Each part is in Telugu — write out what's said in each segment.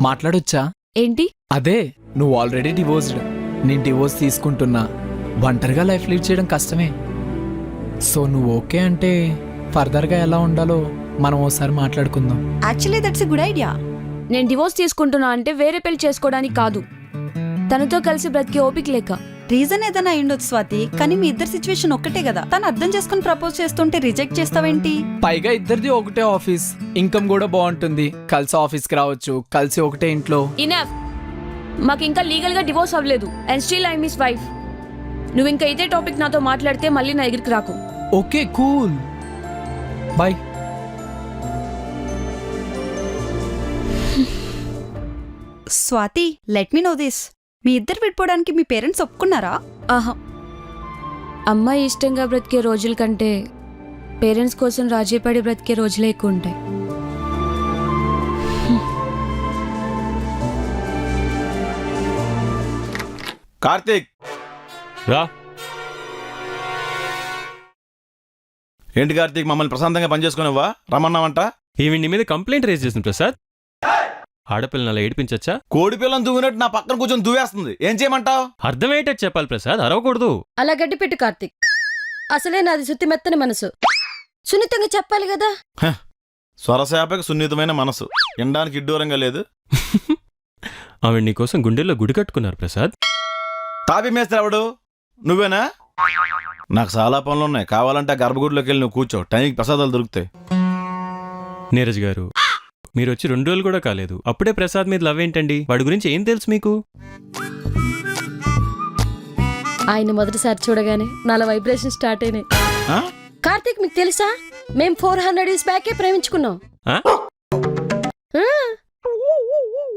మాట్లాడొచ్చా? ఏంటి? అదే నువ్వు ఆల్రెడీ డివోర్స్డ్, నేను డివోర్స్ తీసుకుంటున్నా. ఒంటరిగా లైఫ్ లీడ్ చేయడం కష్టమే. సో నువ్వు ఓకే అంటే ఫర్దర్గా ఎలా ఉండాలో మనం ఓసారి మాట్లాడుకుందాం. Actually that's a good idea. నేను డివోర్స్ తీసుకుంటున్నా అంటే వేరే పెళ్లి చేసుకోవడానికి కాదు, తనతో కలిసి బ్రతికే ఓపిక లేక. రీజన్ ఏదైనా అయ్యుండొచ్చు స్వాతి, కానీ మీ ఇద్దరు సిచ్యువేషన్ ఒక్కటే కదా. తను అర్థం చేసుకుని ప్రపోజ్ చేస్తుంటే రిజెక్ట్ చేస్తావేంటి? పైగా ఇద్దరిది ఒకటే ఆఫీస్, ఇన్కమ్ కూడా బాగుంటుంది. కలిసి ఆఫీస్కి రావచ్చు, కలిసి ఒకటే ఇంట్లో. ఇనఫ్, మాకు ఇంకా లీగల్ గా డివోర్స్ అవ్వలేదు. And still I miss wife. నువ్వు ఇంకా ఇదే టాపిక్ నాతో మాట్లాడితే మళ్ళీ నా దగ్గరికి రాకు. Okay cool, boy. Swathi, let me know this. మీ ఇద్దరు విడిపోవడానికి మీ పేరెంట్స్ ఒప్పుకున్నారా? ఆహా, అమ్మాయి ఇష్టంగా బ్రతికే రోజుల కంటే పేరెంట్స్ కోసం రాజీపడి బ్రతికే రోజులే ఎక్కువ ఉంటాయి. కార్తీక్ రా. ఏంటి కార్తీక్, మమ్మల్ని ప్రశాంతంగా పనిచేసుకునేవా? రమ్మన్నావంట. ఈవిడ నీ మీద కంప్లైంట్ రేజ్ చేసింది ప్రసాద్. ఆడపిల్లని అలా ఏడిపించచ్చా? కోడి పిల్లని దువ్వినట్టు నా పక్కన కూర్చొని దువ్వేస్తుంది. ఏం చేయమంటావు? అర్థమయ్యేటట్టు చెప్పాలి ప్రసాద్, అరవకూడదు. అలా గడ్డి పెట్టు కార్తీక్. అసలే నాది సుత్తి మెత్తని మనసు, సున్నితంగా చెప్పాలి కదా. స్వరశాపకి సున్నితమైన మనసు, ఎండానికి ఇడ్డూరంగా లేదు. ఆవిడ నీకోసం గుండెల్లో గుడి కట్టుకున్నారు ప్రసాద్. తాపి మేస్త్రి ఎవడు? నువ్వేనా? నాకు చాలా పనులున్నాయి. కావాలంటే ఆ గర్భగుడిలోకి వెళ్ళి నువ్వు కూర్చో, టైంకి ప్రసాదాలు దొరుకుతాయి. నీరజ్ గారు, మీరు వచ్చి 2 రోజులు కూడా కాలేదు, అప్పుడే ప్రసాద్ మీద లవ్ ఏంటండి? వాడి గురించి ఏం తెలుసు మీకు? ఆయన మొదటిసారి చూడగానే నాలో వైబ్రేషన్ స్టార్ట్ అయినాయి. కార్తీక్, మీకు తెలుసా మేం 400 years బ్యాకే ప్రేమించుకున్నాం.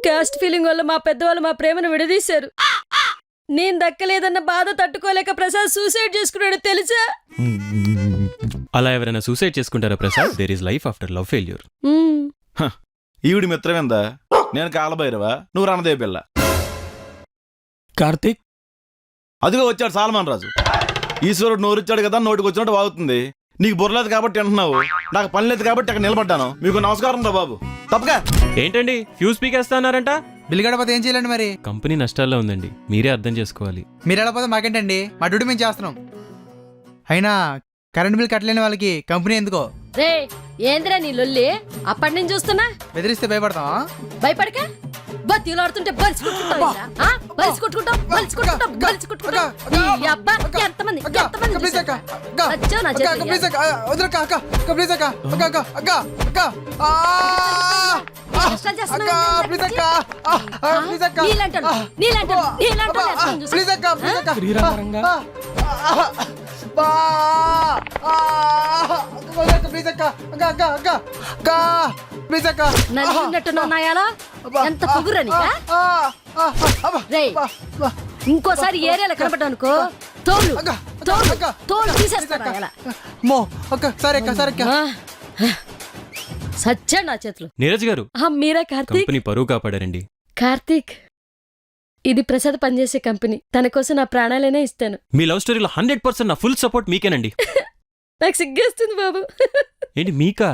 కాస్ట్ ఫీలింగ్ వల్ల మా పెద్దవాళ్ళు మా ప్రేమను విడదీశారు. నేను దక్కలేదన్న బాధ తట్టుకోలేక ప్రసాద్ సూసైడ్ చేసుకున్నాడు తెలుసా? అలా ఎవరైనా సూసైడ్ చేసుకుంటారా Prasad? There is life after love failure. ఈవిడి మిత్రమేందా? నేను కాలభైరవా, నువ్వు రణదేవి పిల్ల. కార్తీక్, అదిగో వచ్చాడు సాల్మాన్ రాజు. ఈశ్వరుడు నోరిచ్చాడు కదా, నోటికి వచ్చినట్టు వాగుతుంది. నీకు బుర్రలేదు కాబట్టి అంటున్నావు, నాకు పని లేదు కాబట్టి అక్కడ నిలబడ్డాను. మీకు నమస్కారం రా బాబు. తప్పగా ఏంటండి ఫ్యూజ్ పీకేస్తానారంట? బిల్ గడపోతే ఏం చేయాలండి? మరి కంపెనీ నష్టాల్లో ఉందండి, మీరే అర్థం చేసుకోవాలి. మీరు వెళ్ళకపోతే మాకేంటండి, మా డ్యూటీ మేము చేస్తున్నాం. అయినా కరెంట్ బిల్ కట్టలేని వాళ్ళకి కంపెనీ ఎందుకో? రే, ఏందిరా నీ లొల్లి? అప్పటి నుంచి చూస్తున్నా. బెదిరిస్తే భయపడతావా? భయపడక బతిలాడుతుంటే ఎంత పొగురని. ఇంకోసారి ఏరియాలో కనపడనుకో తోలు తోలు తోలు తీసేస్తా. సచ్చా నా చేతులు. నీరజ్ గారు, మీరా కార్తీక్? కంపెనీ పరువు కాపాడారండి. కార్తీక్, ఇది ప్రసాద్ పనిచేసే కంపెనీ. తన కోసం నా ప్రాణాలైనా ఇస్తాను. మీ లవ్ స్టోరీలో 100% నా ఫుల్ సపోర్ట్ మీకేనండి. నాకు సిగ్గేస్తుంది బాబు. ఏంటి మీకా?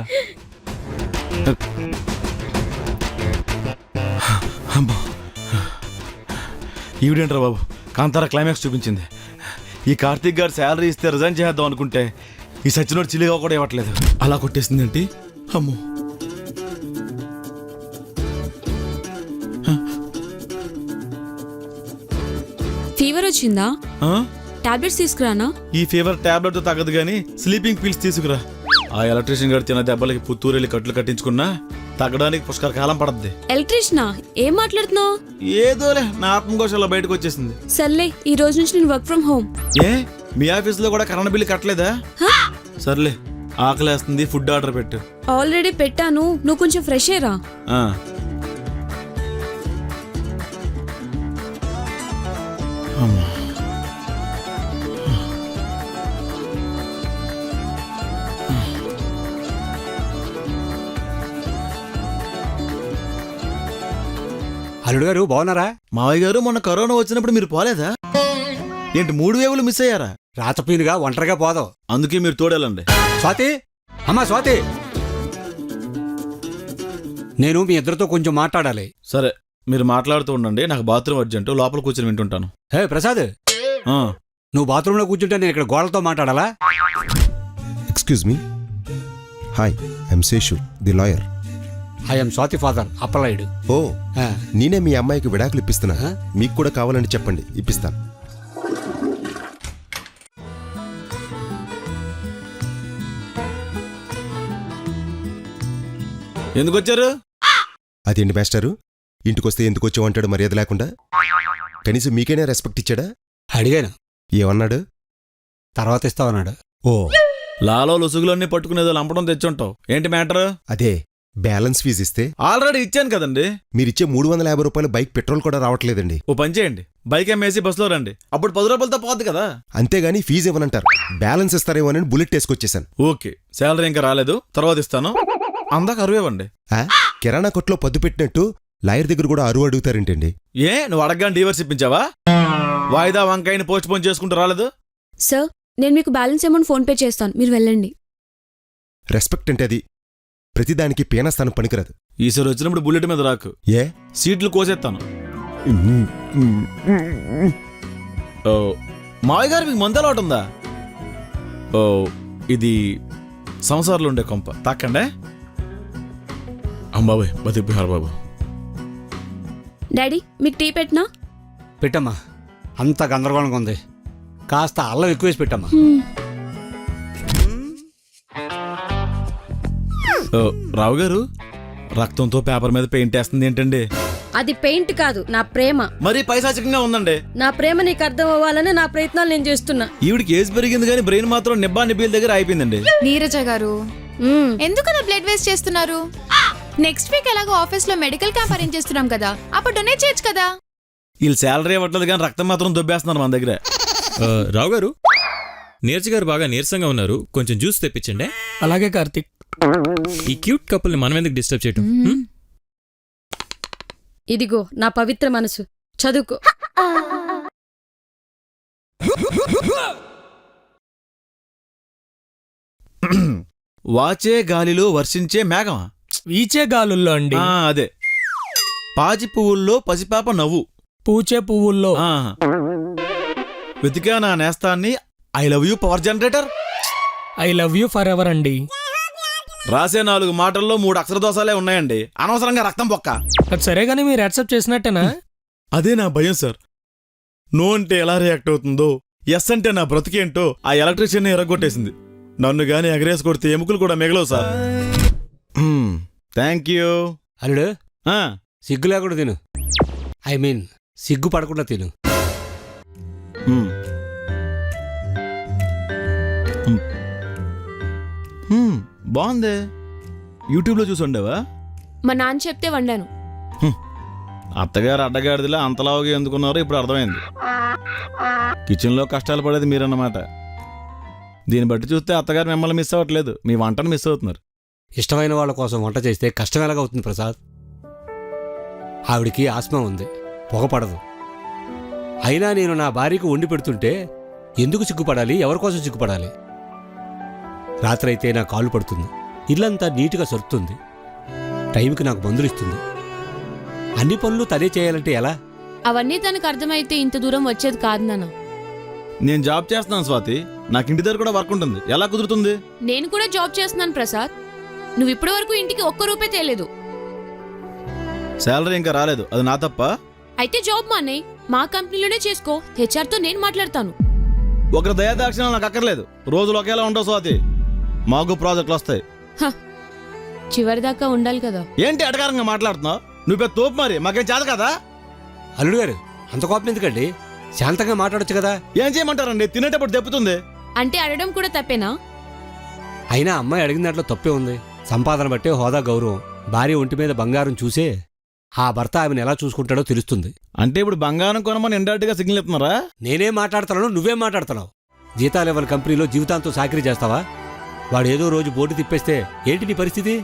ఈవిడేంట్రా బాబు, కాంతారా క్లైమాక్స్ చూపించింది. ఈ కార్తీక్ గారు శాలరీ ఇస్తే రిజైన్ చేద్దాం అనుకుంటే ఈ సచ్చినోడు చిలిగా కూడా ఇవ్వట్లేదు. అలా కొట్టేసిందేంటి? అమ్మో. ఫీవర్ వచ్చిందా? టాబ్లెట్స్ తీసుకురానా? ఈ ఫీవర్ టాబ్లెట్ తో తగ్గదు గానీ స్లీపింగ్ పిల్స్ తీసుకురా. ఆ ఎలక్ట్రీషియన్ గారు తిన్న దెబ్బలకి పుత్తూరు వెళ్ళి కట్లు కట్టించుకున్నా తగ్గడానికి పుష్కర కాలం పడద్ది. ఎలక్ట్రీషియనా? ఏం మాట్లాడుతున్నావు? ఏదోలే, నా ఆత్మకోశంలో బయటకు వచ్చేసింది. సర్లే, ఈ రోజు నుంచి నేను work from home. A, me office లో కూడా కరెంట్ బిల్లు కట్టలేదా? సర్లే, ఆకలేస్తుంది, ఫుడ్ ఆర్డర్ పెట్టు. ఆల్రెడీ పెట్టాను, నువ్వు కొంచెం ఫ్రెష్ అయ్యరా. అల్లుడు గారు బాగున్నారా? మావయ్య గారు, మొన్న కరోనా వచ్చినప్పుడు మీరు పోలేదా ఏంటి? 3 వేవులు మిస్ అయ్యారా? రాచపీనుగా ఒంటరిగా పోదాం, అందుకే మీరు తోడేలండి. స్వాతి, అమ్మా స్వాతి, నేను మీ ఇద్దరితో కొంచెం మాట్లాడాలి. సరే, మీరు మాట్లాడుతూ ఉండండి, నాకు బాత్రూమ్ అర్జెంటు, లోపల కూర్చొని వింటుంటాను. హే ప్రసాద్, ఆ, నువ్వు బాత్రూంలో కూర్చుంటే నేను ఇక్కడ గోడలతో మాట్లాడాలా? Excuse me. Hi, I'm Seshu, the lawyer. I'm Swathi father Appalayudu. ఓ, నేనే మీ అమ్మాయికి విడాకులు ఇప్పిస్తున్నా. మీకు కూడా కావాలంటే చెప్పండి, ఇప్పిస్తాను. ఎందుకు వచ్చారు? అదేంటి మాస్టారు, ఇంటికొస్తే ఎందుకు వచ్చావు అంటాడు మర్యాద లేకుండా. కనీసం మీకైనా రెస్పెక్ట్ ఇచ్చాడా? అడిగాను, ఏమన్నాడు? తర్వాత ఇస్తావన్నాడు. ఓ, లాలో లొసుగులన్నీ పట్టుకునేదో లంపడం తెచ్చుంటావు. ఏంటి మ్యాటర్? అదే బ్యాలెన్స్ ఫీజు ఇస్తే ఆల్రెడీ ఇచ్చాను కదండి. మీరిచ్చే 350 రూపాయల బైక్ పెట్రోల్ కూడా రావట్లేదండి. ఓ పని చేయండి, బైక్ అమ్మేసి బస్సులో రండి, అప్పుడు 10 రూపాయలతో పోద్ది కదా. అంతేగాని ఫీజు ఇవ్వనంటారు. బ్యాలెన్స్ ఇస్తారేమో అని బుల్లెట్ వేసుకొచ్చేసాను. ఓకే, శాలరీ ఇంకా రాలేదు, తర్వాత ఇస్తాను. అందాక అరువు ఇవ్వండి. కిరాణా కొట్లో పద్దు పెట్టినట్టు లాయర్ దగ్గర కూడా అరువు అడుగుతారేంటండి? ఏ, నువ్వు అడగగానే డీవర్స్ ఇప్పించావా? వాయిదా వంకాయని పోస్ట్ పోన్ చేసుకుంటూ రాలేదు. సార్, నేను మీకు బ్యాలెన్స్ అమౌంట్ ఫోన్పే చేస్తాను, మీరు వెళ్ళండి. రెస్పెక్ట్ అంటే అది. ప్రతిదానికి పీనాస్థానం పనికిరాదు. ఈసారి వచ్చినప్పుడు బుల్లెట్ మీద రాకు, ఏ సీట్లు కోసేస్తాను. ఓ, మావయ్య గారు మీకు మందు అలవాటు ఉందా? ఓ, ఇది సంసారంలో ఉండే కొంప, తాకండే. అంబాబాయ్ బతికిపోయారు బాబు. డాడీ, మీకు టీ పెట్టినా? పెట్టమ్మా, అంత గందరగోళంగా ఉంది. కాస్త అల్లం ఎక్కువేసి పెట్టమ్మా. ఓ, రావు గారు, రక్తంతో పేపర్ మీద పెయింట్ వేస్తుంది ఏంటండి? అది పెయింట్ కాదు, నా ప్రేమ. మరీ పైశాచికంగా ఉందండి. నా ప్రేమ నీకు అర్థం అవ్వాలని నా ప్రయత్నాలు నేను చేస్తున్నా. ఈవిడికి ఏజ్ పెరిగింది కానీ బ్రెయిన్ మాత్రం నిబ్బా నిబ్బీల దగ్గర అయిపోయిందండి. నీరజ గారు, మ్మ్. ఎందుకు అలా బ్లడ్ వేస్ట్ చేస్తున్నారు? నెక్స్ట్ వీక్ ఎలాగో ఆఫీస్ లో మెడికల్ క్యాంప్ అరేంజ్ చేస్తున్నాం కదా, అప్పుడు డొనేట్ చేయొచ్చు కదా. వీళ్ళు శాలరీ ఇవ్వట్లేదు కానీ రక్తం మాత్రం దొబ్బేస్తున్నారు మన దగ్గర. రావు గారు, నీరజ్ గారు బాగా నీరసంగా ఉన్నారు, కొంచెం జ్యూస్ తెప్పించండి. అలాగే కార్తీక్. ఈ క్యూట్ కపుల్ని మనం ఎందుకు డిస్టర్బ్ చేయటం? ఇదిగో నా పవిత్ర మనసు, చదువుకో. వాచే గాలిలో వర్షించే మేఘమా? వీచే గాలుల్లో అండి. అదే. పాచి పువ్వుల్లో పసిపాప నవ్వు. పూచే పువ్వుల్లో. ఆ. వెతికా నా నేస్తాన్ని. I love you power generator. I love you forever అండి. రాసే 4 మాటల్లో 3 అక్షర దోషాలే ఉన్నాయండి. అనవసరంగా రక్తం పొక్క. అది సరే గానీ మీరు యాక్సెప్ట్ చేసినట్టేనా? అదే నా భయం సార్. నో అంటే ఎలా రియాక్ట్ అవుతుందో, ఎస్ అంటే నా బ్రతికేంటో ఆ ఎలక్ట్రీషియన్ ఎరగొట్టేసింది. నన్ను గాని ఎగరేసి కొడితే ఎముకలు కూడా మిగలవు సార్. Thank you. అల్లుడు, సిగ్గు లేకుండా తిను. ఐ మీన్ సిగ్గు పడకుండా తిను. బాగుంది. యూట్యూబ్లో చూసి ఉండేవా? మా నాన్న చెప్తే వండాను. అత్తగారు అడ్డగాడిదిలా అంతలావుగా ఎందుకున్నారో ఇప్పుడు అర్థమైంది. కిచెన్లో కష్టాలు పడేది మీరన్నమాట. దీన్ని బట్టి చూస్తే అత్తగారు మిమ్మల్ని మిస్ అవ్వట్లేదు, మీ వంటను మిస్ అవుతున్నారు. ఇష్టమైన వాళ్ళ కోసం వంట చేస్తే కష్టం ఎలాగవుతుంది ప్రసాద్? ఆవిడికి ఆస్మా ఉంది, పొగ పడదు. అయినా నేను నా భార్యకు వండి పెడుతుంటే ఎందుకు సిగ్గుపడాలి? ఎవరి కోసం సిగ్గుపడాలి? రాత్రైతే నా కాలు పడుతుంది, ఇల్లంతా నీట్గా సరుతుంది, టైంకి నాకు మందులు ఇస్తుంది. అన్ని పనులు తనే చేయాలంటే ఎలా? అవన్నీ తనకు అర్థమైతే ఇంత దూరం వచ్చేది కాదు నాన్న. నేను జాబ్ చేస్తున్నాను స్వాతి, నాకు ఇంటి దగ్గర కూడా వర్క్ ఉంటుంది. ఎలా కుదురుతుంది? నేను కూడా జాబ్ చేస్తున్నాను ప్రసాద్. నువ్వు ఇప్పటి వరకు ఇంటికి ₹1 తేలేదు. శాలరీ ఇంకా రాలేదు, అది నా తప్ప? అయితే జాబ్ మానే, మా కంపెనీలోనే చేసుకో. HR తో నేను మాట్లాడతాను. ఒకరి దయాదాక్షిణాలు నాకు అక్కర్లేదు. రోజులు ఒకేలా ఉండవు స్వాతి, మాకు ప్రాజెక్టులు వస్తాయి. చివరిదాకా ఉండాలి కదా. ఏంటి అడగారంగా మాట్లాడుతున్నావు? నువ్వు పెద్ద తోపు, మరి మాకేం చేత కదా? అల్లుడు గారు, అంత కోపం ఎందుకండి? శాంతంగా మాట్లాడొచ్చు కదా. ఏం చేయమంటారండి? తినేటప్పుడు దెప్పుతుంది. అంటే అడగడం కూడా తప్పేనా? అయినా అమ్మాయి అడిగిన దాంట్లో తప్పే ఉంది. సంపాదన బట్టే హోదా, గౌరవం. భార్య ఒంటి మీద బంగారం చూసే ఆ భర్త ఆమెను ఎలా చూసుకుంటాడో తెలుస్తుంది. అంటే ఇప్పుడు బంగారం కొనమని ఇండైరెక్ట్ గా సిగ్నల్ ఇస్తున్నారా? నేనేం మాట్లాడుతున్నాను, నువ్వేం మాట్లాడుతున్నావు? జీతాలు ఇవ్వని కంపెనీలో జీవితాంతో చాకరీ చేస్తావా? వాడు ఏదో రోజు బోర్డు తిప్పేస్తే ఏంటి నీ పరిస్థితి?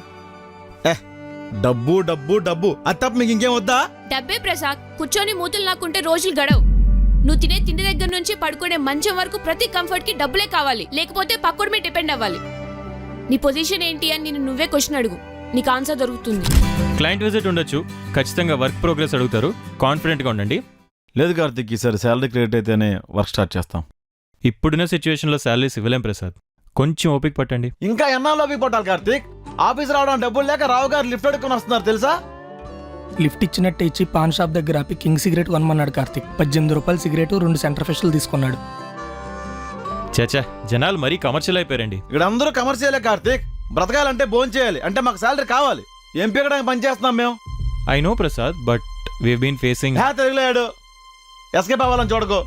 డబ్బు డబ్బు డబ్బు, అది తప్ప మీకు ఇంకేం వద్దా? డబ్బే ప్రసాద్. కూర్చొని మూతులు నాకుంటే రోజులు గడవు. నువ్వు తినే తిండి దగ్గర నుంచి పడుకునే మంచం వరకు ప్రతి కంఫర్ట్ కి డబ్బులే కావాలి, లేకపోతే పక్కడి మీద డిపెండ్ అవ్వాలి. నీ పొజిషన్ ఏంటి అని నేను నువ్వే క్వశ్చన్ అడుగు. నీకు ఆన్సర్ దొరుకుతుంది. క్లయింట్ విజిట్ ఉండొచ్చు, ఖచ్చితంగా వర్క్ ప్రోగ్రెస్ అడుగుతారు. కాన్ఫిడెంట్గా ఉండండి. లేదు కార్తిక్, ఈసారి శాలరీ క్రెడిట్ అయితేనే వర్క్ స్టార్ట్ చేస్తాం. ఇప్పుడున్న సిచ్యువేషన్లో శాలరీస్ ఇవ్వలేం ప్రసాద్, కొంచెం ఓపిక పట్టండి. ఇంకా ఎన్నాళ్ళలోకి పట్టాలి కార్తిక్? ఆఫీస్ రావడం డబ్బులు లేక రావు గారు లిఫ్ట్ అడుక్కుని వస్తున్నారు తెలుసా? లిఫ్ట్ ఇచ్చినట్టు ఇచ్చి పాన్ షాప్ దగ్గర ఆపి కింగ్ సిగరెట్ కొనమన్నాడు కార్తిక్. 18 రూపాయల సిగరెట్ 2 సెంటర్ ఫెషల్ తీసుకున్నాడు. చాచా, జనాలు మరీ కమర్షియల్ అయిపోయారండి. ఇక్కడ అందరూ కమర్షియలే కార్తిక్. బ్రతకాలంటే భోజనం చేయాలి, అంటే మాకు శాలరీ కావాలి. ఏం పీకడానికి పని చేస్తున్నాం మేము. I know Prasad, but we been facing. తెలుగులేడు ఎస్కేప్ అవ్వాలని చూడకు.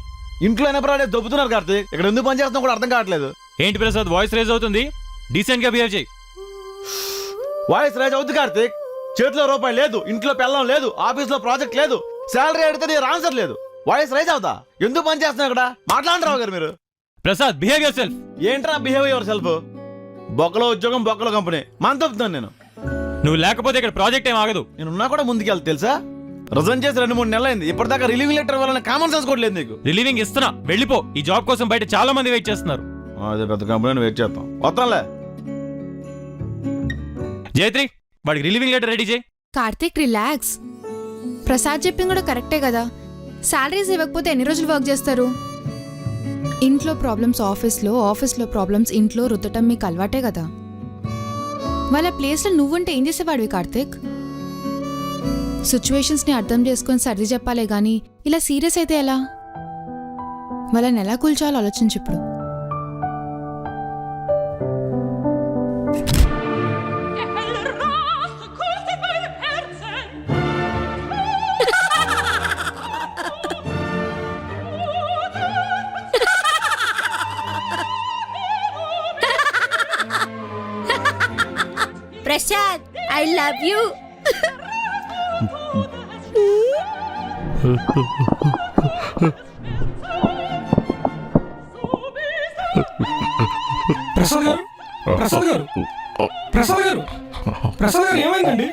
ఇంట్లో ఎనపరాడే దొబ్బుతున్నారు కార్తిక్. ఇక్కడ ఎందుకు పని చేస్తున్నా కూడా అర్థం కావట్లేదు. ఏంటి ప్రసాద్ వాయిస్ రేజ్ అవుతుంది? డీసెంట్ గా బిహేవ్ చేయి. వాయిస్ రైజ్ అవుతుంది కార్తిక్. చేతిలో రూపాయి లేదు, ఇంట్లో పెళ్ళం లేదు, ఆఫీస్ లో ప్రాజెక్ట్ లేదు, శాలరీ అడిగితే నీ ఆన్సర్ లేదు. వాయిస్ రైజ్ అవుతా? ఎందుకు పని చేస్తున్నా ఇక్కడ? మాట్లాడండి రావు గారు మీరు. Prasad behave your self. ఏంట్రా బిహేవ్ యువర్ సెల్ఫ్? బొక్కలో ఉద్యోగం, బొక్కలో కంపెనీ. మన తప్పుతున్నాను నేను. నువ్వు లేకపోతే ఇక్కడ ప్రాజెక్ట్ ఏం ఆగదు. నేనున్నా కూడా ముందుకెళ్తా తెలుసా? రిజైన్ చేసి 2-3 నెలలైంది. ఇప్పటిదాకా రిలీవింగ్ లెటర్ వల్ల కామన్ సెన్స్ కూడా లేదు నీకు. రిలీవింగ్ ఇస్తున్నా, వెళ్ళిపో. ఈ జాబ్ కోసం బయట చాలా మంది వెయిట్ చేస్తున్నారు. అదే పెద్ద కంపెనీ వెయిట్ చేస్తాం. వస్తాంలే. జయత్రి, వాడికి రిలీవింగ్ లెటర్ రెడీ చేయి. కార్తీక్ రిలాక్స్. ప్రసాద్ చెప్పింది కూడా కరెక్టే కదా. శాలరీస్ ఇవ్వకపోతే ఎన్ని రోజులు వర్క్ చేస్తారు? ఇంట్లో ప్రాబ్లమ్స్ ఆఫీస్లో, ఆఫీస్లో ప్రాబ్లమ్స్ ఇంట్లో రుద్దటం మీకు అలవాటే కదా. వాళ్ళ ప్లేస్లో నువ్వుంటే ఏం చేసేవాడివి కార్తీక్? సిచ్యువేషన్స్ని అర్థం చేసుకొని సర్ది చెప్పాలే గానీ ఇలా సీరియస్ అయితే ఎలా? వాళ్ళని ఎలా కూల్చాలో ఆలోచించు ఇప్పుడు. Prasad, I love you. Prasad గారు, ప్రసాద్ గారు, ప్రసాద్ గారు, ప్రసాద్ గారు ఏమైందండి?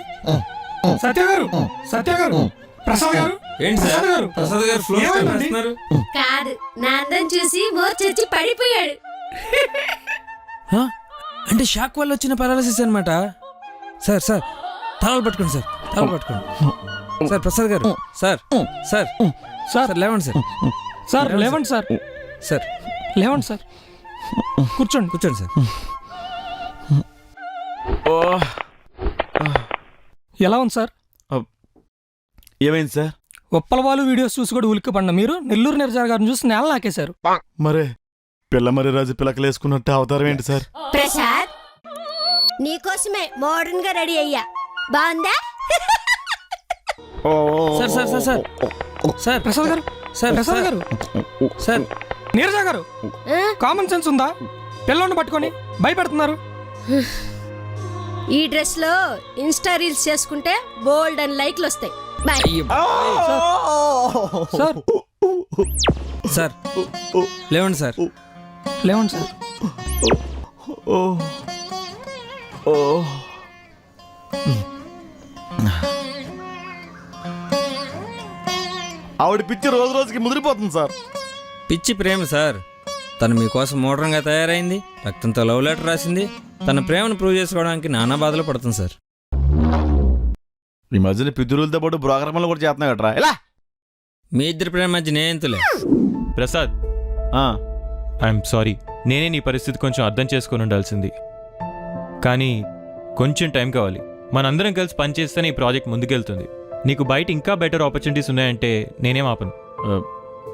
సత్య గారు, సత్య గారు, ప్రసాద్ గారు, ప్రసాద్ గారు, ప్రసాద్ గారు ఫ్లో చేస్తున్నారు. కాదు, నా అందం చూసి మోర్చొచ్చి పడిపోయాడు. అంటే షాక్ వల్ల వచ్చిన పారాలసిస్ అనమాట. సార్ సార్ తలలు పట్టుకోండి సార్, తలలు పట్టుకోండి సార్. ప్రసాద్ గారు, సార్ సార్ సార్ లేవండి సార్, సార్ లేవండి సార్, సార్ లేవండి సార్, కూర్చోండి కూర్చోండి సార్. ఎలా ఉంది సార్? ఏమైంది సార్? ఉప్పలవాలు వీడియోస్ చూసి కూడా ఉలిక్కిపడిన మీరు నెల్లూరు నిర్జార్ గారిని చూసి నేల నాకేశారు. మరే పిల్ల మరి రాజు పిల్లకలేసుకున్నట్టు అవతారం ఏంటి సార్? ప్రసాద్, నీకోసమే మోడర్న్ గా రెడీ అయ్యా. బాగుందా? Sir sir sir sir sir Prasad గారు, సార్ ప్రసాద్ గారు, సార్ నీరజా గారు, కామన్ సెన్స్ ఉందా? పిల్లోని పట్టుకొని భయపెడుతున్నారు. ఈ డ్రెస్ లో ఇన్స్టా రీల్స్ చేసుకుంటే బోల్డ్ అండ్ లైక్లు వస్తాయి. బాయ్. సార్ సార్ లేవండి సార్, లేవండి సార్. ఆవిడ పిచ్చి రోజు రోజుకి ముదిరిపోతుంది సార్. పిచ్చి ప్రేమ సార్. తను మీకోసం మోడర్న్గా తయారైంది, రక్తంతో లవ్ లెటర్ రాసింది, తన ప్రేమను ప్రూవ్ చేసుకోవడానికి నానా బాధలు పడుతుంది సార్. ఈ మధ్యన పితురులతో పాటు బ్రోకర్మలు కూడా చేస్తున్నా కట్రా. ఎలా మీ ఇద్దరి ప్రేమ మధ్య నేంతులే. Prasad, I'm sorry. నేనే నీ పరిస్థితి కొంచెం అర్థం చేసుకొని ఉండాల్సింది, కానీ కొంచెం టైం కావాలి. మనందరం కలిసి పనిచేస్తేనే ఈ ప్రాజెక్ట్ ముందుకెళ్తుంది. నీకు బయట ఇంకా బెటర్ ఆపర్చునిటీస్ ఉన్నాయంటే నేనేం ఆపను.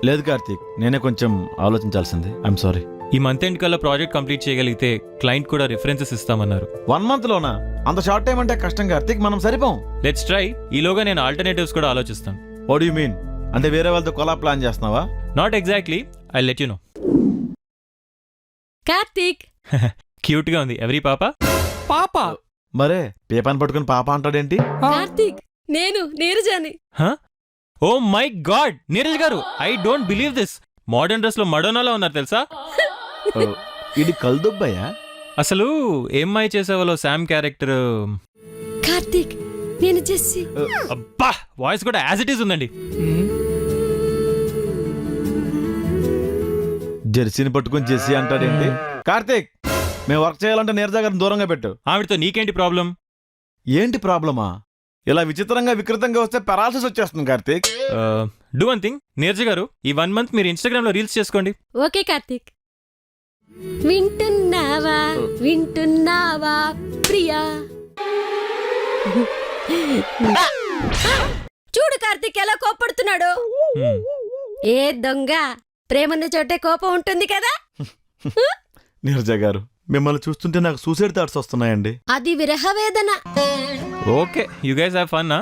లేదు కార్తీక్, నేనే కొంచెం ఆలోచించాల్సింది. I'm sorry. ఈ మంత్ ఎండ్ కల్లా ప్రాజెక్ట్ కంప్లీట్ చేయగలిగితే క్లయింట్ కూడా రిఫరెన్సెస్ ఇస్తామన్నారు. 1 month లోనా? అంత షార్ట్ టైం అంటే కష్టం కార్తీక్, మనం సరిపోం. Let's try. ఈలోగా నేను ఆల్టర్నేటివ్స్ కూడా ఆలోచిస్తాను. What you mean? అంటే వేరే వాళ్ళతో కొలా ప్లాన్ చేస్తున్నావా? Not exactly, I let you know. Karthik cute గా ఉంది. ఎవరి పాప? పాప మరే పేపాన్ని పట్టుకుని పాప అంటాడేంటి? కార్తీక్, నేను నీరజాని. ఓ మై గాడ్, నీరజ్ గారు, I don't believe this. Modern dress లో మడోనాలో ఉన్నారు తెలుసా? ఇది కల్దుబ్బయ్యా. అసలు ఏం మై చేసేవాళ్ళు శామ్ క్యారెక్టర్. కార్తీక్, నేను జెస్సీ. అబ్బా, వాయిస్ కూడా యాజ్ ఇట్ ఈస్ ఉందండి. జెర్సీని పట్టుకుని జెస్సీ అంటాడేంటి? కార్తీక్, మేము వర్క్ చేయాలంటే నీరజా గారిని దూరంగా పెట్టు. ఆవిడతో నీకేంటి ప్రాబ్లం? ఏంటి ప్రాబ్లమా? ఇలా విచిత్రంగా వికృతంగా వస్తే పెరాలసిస్ వచ్చేస్తుంది Karthik. Do one thing, Neeraja గారు, ఈ 1 మంత్ మీరు ఇన్స్టాగ్రామ్లో రీల్స్ చేసుకోండి. ఓకే కార్తీక్. వింటున్నావా వింటున్నావా ప్రియా? చూడు కార్తీక్ ఎలా కోపడుతున్నాడు. Hmm. ఏ దొంగ, ప్రేమన్న చోటే కోపం ఉంటుంది కదా. నీరజ గారు, మిమ్మల్ని చూస్తుంటే నాకు సూసైడ్ థాట్స్ వస్తున్నాయండి. అది విరహ వేదన. Okay, you guys have fun.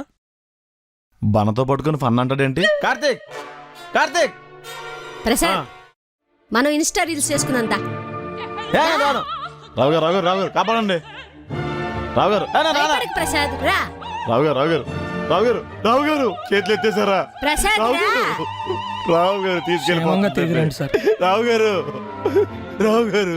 బనతో పట్టుకుని ఫన్ అంటాడేంటి? కార్తీక్, కార్తీక్, ప్రసాద్, మనం ఇన్స్టా రీల్స్ చేసుకున్నంత. రావు గారు, రావు గారు, రావు గారు, కాపాడండి. రావు గారు, భయపడకు ప్రసాద్, రా. రావు గారు, రావు గారు, రావు గారు, రావు గారు, చేతులు ఎత్తేసారా? ప్రసాద్ రావు రా. గారు, రావు గారు క్షేమంగా తిరిగిరండి తీసుకెళ్ళి. సార్. రావు గారు, రావు గారు,